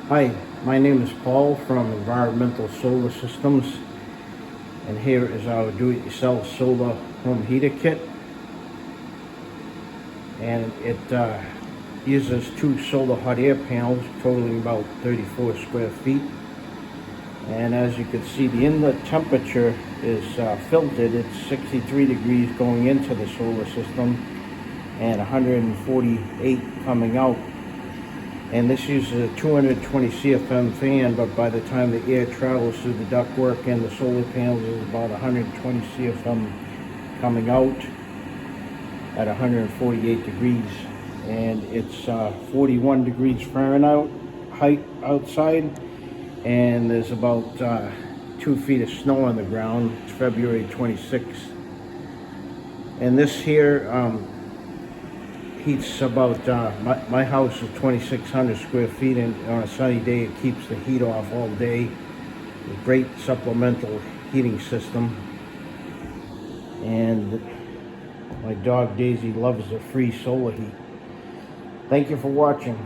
Hi, my name is Paul from Environmental Solar Systems, and here is our do-it-yourself solar home heater kit. And it uses two solar hot air panels totaling about 34 square feet. And as you can see, the inlet temperature is filtered. It's 63 degrees going into the solar system and 148 coming out. And this uses a 220 CFM fan, but by the time the air travels through the ductwork and the solar panels, is about 120 CFM coming out at 148 degrees. And it's 41 degrees Fahrenheit height outside, and there's about 2 feet of snow on the ground. It's February 26th. And this here heats about, my house is 2,600 square feet, and on a sunny day it keeps the heat off all day. A great supplemental heating system. And my dog Daisy loves the free solar heat. Thank you for watching.